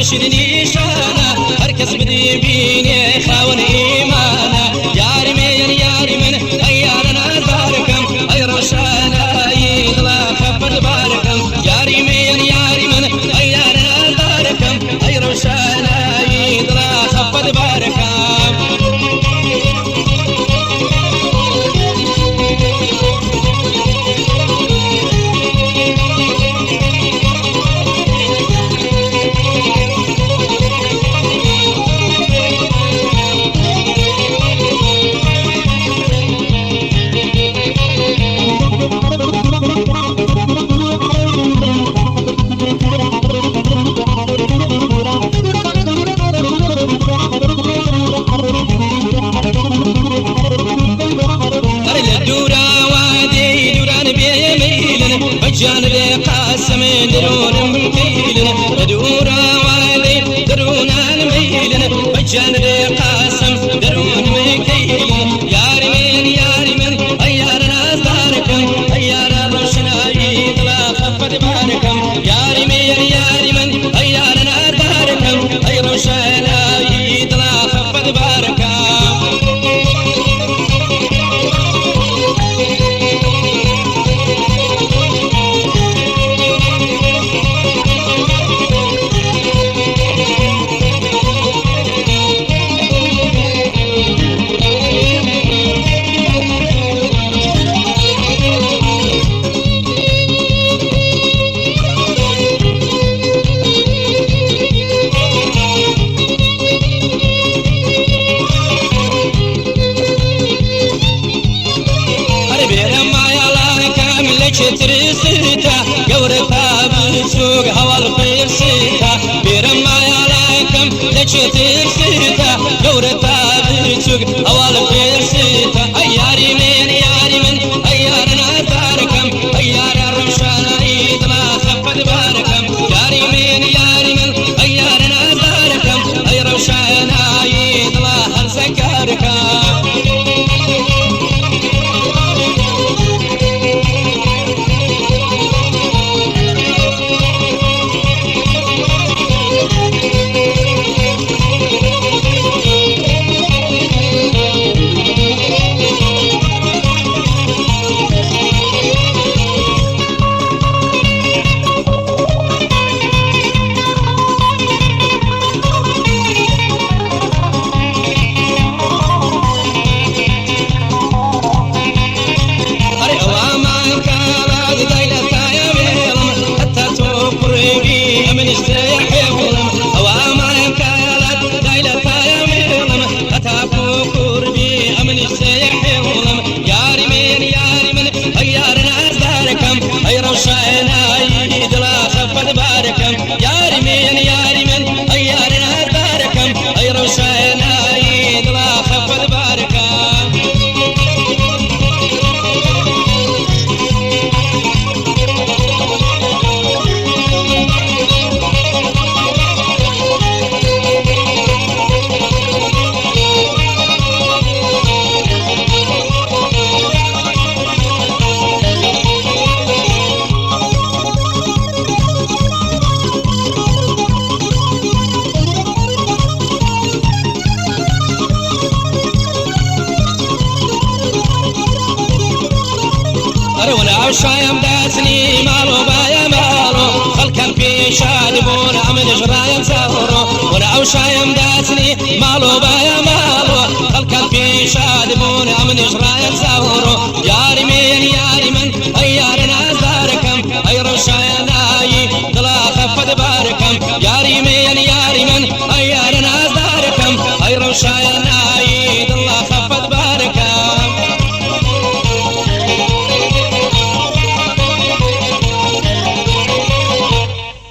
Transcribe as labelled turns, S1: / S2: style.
S1: مرشدني شانا هركز بدي بيني خاون إيمانا ياري من أيارنا باركم أي روشانا يضلا خفت باركم ياري من أيارنا باركم أي روشانا يضلا خفت باركم جانب قاسم درون مكيلنا دورا وادي درونا الميلنا بجانب قاسم درون مكيلنا ياري من أيارنا باركم أيار روشنا يطلع خفت باركم ياري من أيارنا باركم أي روشنا يطلع خفت باركم ترسيتا قورتها بسوق هوا الخير سيتا بيرما يلاكم لك ترسيتا قورتها بسوق هوا الخير سيتا أياري من أيارنا باركم أيار الرمشان يطلع خفت باركم ياري من أيارنا باركم أي رمشان يطلع هرسكاركم أي روشانا يدلا خفت باركم ياري من أيارنا باركم أي روشانا يدلا خفت باركم وشايم داسني مالو بايا مالو خلكم في شادبون عمل جرايم سافرو ولا وشايم داسني مالو بايا مالو خلكم في شادبون عمل جرايم سافرو ياري من أيارنا باركم أي روشانا يطلع خفت باركم ياري من أيارنا باركم أي روشانا